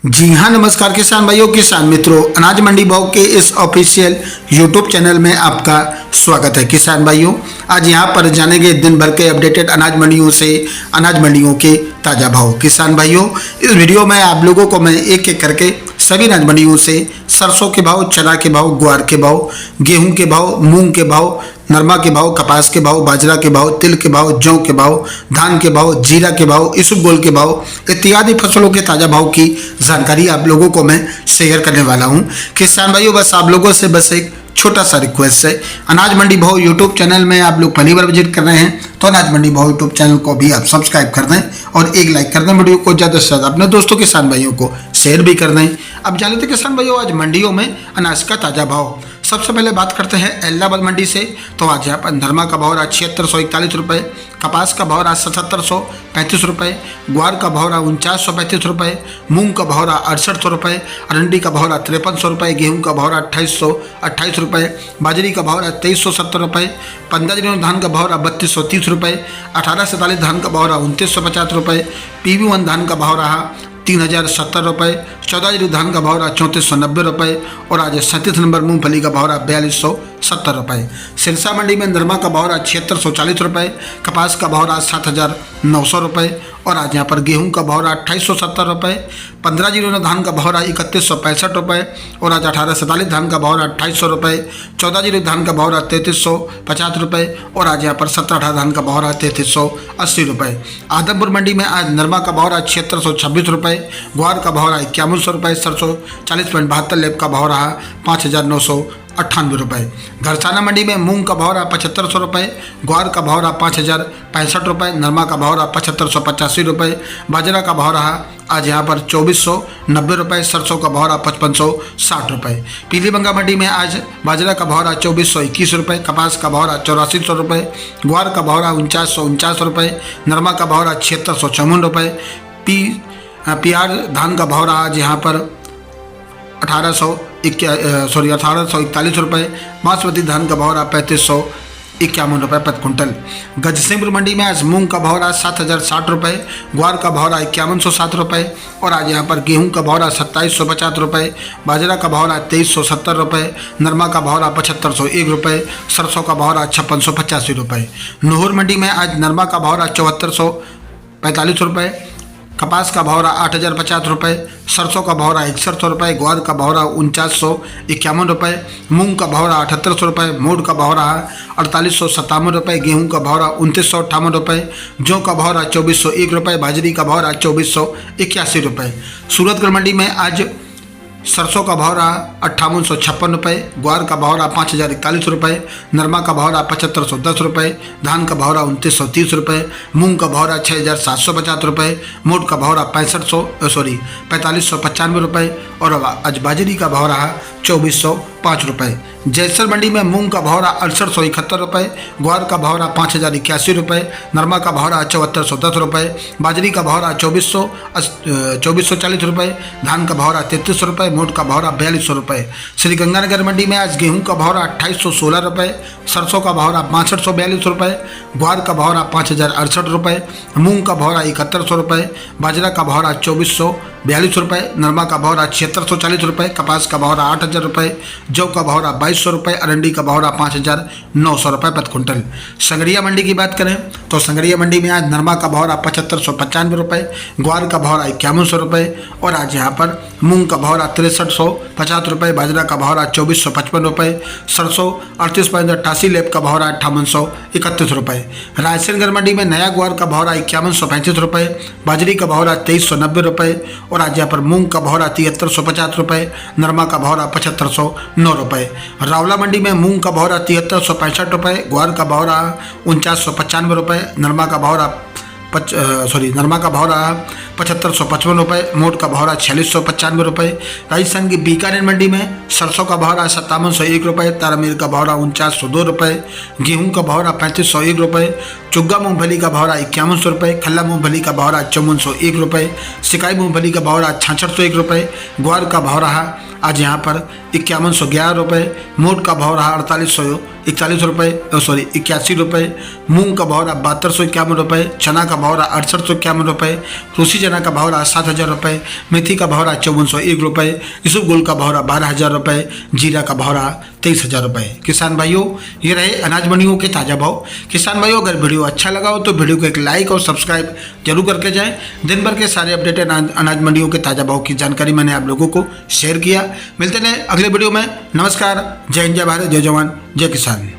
जी हाँ, नमस्कार किसान भाइयों, किसान मित्रों। अनाज मंडी भाव के इस ऑफिशियल यूट्यूब चैनल में आपका स्वागत है। किसान भाइयों, आज यहाँ पर जानेंगे दिन भर के अपडेटेड अनाज मंडियों से अनाज मंडियों के ताज़ा भाव। किसान भाइयों, इस वीडियो में आप लोगों को मैं एक एक करके सभी अनाज मंडियों से सरसों के भाव, चना के भाव, ग्वार के भाव, गेहूं के भाव, मूंग के भाव, नरमा के भाव, कपास के भाव, बाजरा के भाव, तिल के भाव, जौ के भाव, धान के भाव, जीरा के भाव, इसबगोल के भाव इत्यादि फसलों के ताज़ा भाव की जानकारी आप लोगों को मैं शेयर करने वाला हूं। किसान भाइयों, बस आप लोगों से बस एक छोटा सा रिक्वेस्ट है, अनाज मंडी भाव यूट्यूब चैनल में आप लोग पहली बार विजिट कर रहे हैं तो अनाज मंडी भाव यूट्यूब चैनल को भी आप सब्सक्राइब कर दें और एक लाइक कर दें। वीडियो को ज़्यादा से ज़्यादा अपने दोस्तों किसान भाइयों को शेयर भी कर दें। अब जान लेते किसान भाइयों आज मंडियों में अनाज का ताज़ा भाव। सबसे पहले बात करते हैं एलाहाबाद मंडी से। तो आज यहाँ पर नरमा का भाव रहा 7641 रुपये, कपास का भाव रहा 7735 रुपये, ग्वार का भाव रहा 4935 रुपये, मूंग का भाव रहा 6800 रुपये, अरंडी का भाव रहा 5300 रुपये, गेहूँ का भाव रहा 2828 रुपये, बाजरी का भाव रहा 2370 रुपये, 15 दिनों धान का भाव रहा 3230 रुपये, 18 से 43 धान का भाव रहा 2950 रुपये, PB1 धान का भाव रहा 3070 रुपये, 14 जीरो धान का भाव रहा 3490 रुपये और आज 37 नंबर मूंगफली का भाव रहा 4270 रुपये। सिरसा मंडी में नरमा का भाव रहा 7640 रुपये, कपास का भाव रहा 7900 रुपये और आज यहाँ पर गेहूं का भाव रहा 2870 रुपये, 15 जीरो धान का भाव रहा 3165 रुपये और आज 18 से 43 धान का भाव रहा 2800 रुपये, 14 जीरो धान का भाव रहा 3350 रुपये और आज यहाँ पर 17-18 धान का भाव रहा 3380 रुपये। आदमपुर मंडी में आज नरमा का भाव रहा 7626 रुपये, ग्वार का भाव रहा 5100 रुपये, सरसों 40.72 लेब का भाव रहा 5998 रुपये। घरसाना मंडी में मूंग का भाव रहा 7500 रुपये, ग्वार का भाव रहा 5065 रुपये, नरमा का भाव रहा 7585 रुपये, बाजरा का भाव रहा आज यहाँ पर 2490 रुपये, सरसों का भाव रहा 5560 रुपये। पीलीबंगा मंडी में आज बाजरा का भाव रहा 2421 रुपये, कपास का भाव रहा 8400 रुपये, ग्वार का भाव रहा 4949 रुपये, नरमा का भाव रहा 7654 रुपये, PR धान का भाव रहा आज यहाँ पर 1841 रुपये, बासमती धान का भाव रहा 3551 रुपये प्रति क्विंटल। गजसिंहपुर मंडी में आज मूंग का भाव रहा 7060 रुपये, ग्वार का भाव रहा 5107 रुपये और आज यहाँ पर गेहूं का भाव रहा 2750 रुपये, बाजरा का भाव रहा 2370 रुपये, नरमा का भाव रहा 7501 रुपये, सरसों का भाव रहा 5685 रुपये। नूहर मंडी में आज नरमा का भाव रहा 7445 रुपये, कपास का भाव रहा 8050 रुपये, सरसों का भाव रहा 6100 रुपये, ग्वार का भाव रहा 4951 रुपये, मूंग का भाव रहा 7800 रुपये, मोड़ का भाव रहा 4857 रुपये, गेहूं का भाव रहा 2958 रुपये, जौ का भाव रहा 2401 रुपये, बाजरी का भाव रहा 2481 रुपये। सूरतगढ़ मंडी में आज सरसों का भाव रहा 5856 रुपये, ग्वार का भाव रहा 5041 रुपये, नरमा का भाव रहा 7510 रुपये, धान का भाव रहा 2930 रुपये, मूंग का भाव रहा 6750 रुपये, मोट का भाव रहा 4595 रुपये और आज बाजरी का भाव रहा 2405 रुपये। जैसर मंडी में मूंग का भाव रहा 6871 रुपये, ग्वार का भाव रहा 5081 रुपये, नरमा का भाव रहा 7410 रुपये, बाजरी का भाव रहा 2440 रुपये, धान का भाव रहा 3300 रुपये, मोट का भाव रहा 4200 रुपये। श्रीगंगानगर मंडी में आज गेहूं का भाव रहा 2816 रुपये, सरसों का भाव रहा 6542 रुपये, ग्वार का भाव रहा 5068 रुपये, मूंग का भाव रहा 7100 रुपये, बाजरा का भाव रहा 2442 रुपये, नरमा का भाव रहा 7640 रुपये, कपास का भाव रहा 8000 रुपये, जौ का भाव रहा 2200 रुपये, अरंडी का भाव रहा 5900 रुपये प्रति क्विंटल। संगरिया मंडी की बात करें तो संगरिया मंडी में आज नरमा का भाव रहा 7595 रुपये, ग्वार का भाव रहा 5100 रुपये और आज यहाँ पर मूंग का भाव रहा 6350 रुपये, बाजरा का भाव रहा 2455 रुपये, सरसों 38.88 लेब का भाव रहा 5831 रुपये। रायसेनगढ़ मंडी में नया ग्वार का भाव रहा 5135 रुपये, बाजरी का भाव रहा 2390 रुपये और आज यहाँ पर मूंग का भाव रहा 7350 रुपये, नरमा का भाव रहा 7509 रुपये। रावला मंडी में मूंग का भाव रहा 7365 रुपये, ग्वार का भाव रहा 4995 रुपये, नरमा का भाव रहा 7555 रुपये, मोट का भाव रहा 4695 रुपये। राजस्थान की बीकानेर मंडी में सरसों का भाव रहा 5701 रुपये, तारामीर का भाव रहा 4902 रुपये, गेहूं का भाव रहा 3501 रुपये, चुग्गा मूंगफली का भाव रहा 5100 रुपये, खल्ला मूंगफली का भाव रहा 5401 रुपये, सिकाई मूंगफली का भाव रहा 6601 रुपये, ग्वार का भाव रहा आज यहाँ पर 5111 रुपये, मोट का भाव रहा 4841 रुपये, सॉरी 81 रुपये, मूंग का भाव रहा 7251 रुपये, चना का भाव रहा 6851 रुपये, रूसी चना का भाव रहा 7000 रुपये, मेथी का भाव रहा 5401 रुपये, इसबगोल का भाव रहा 12000 रुपये, जीरा का भाव रहा 23000 रुपये। किसान भाइयों, ये रहे अनाज मंडियों के ताज़ा भाव। किसान भाइयों, अगर वीडियो अच्छा लगा हो तो वीडियो को एक लाइक और सब्सक्राइब जरूर करके जाएं। दिन भर के सारे अपडेटेड अनाज मंडियों के ताज़ा भाव की जानकारी मैंने आप लोगों को शेयर किया। मिलते हैं अगले वीडियो में। नमस्कार, जय हिंद, जय भारत, जय जवान, जय किसान।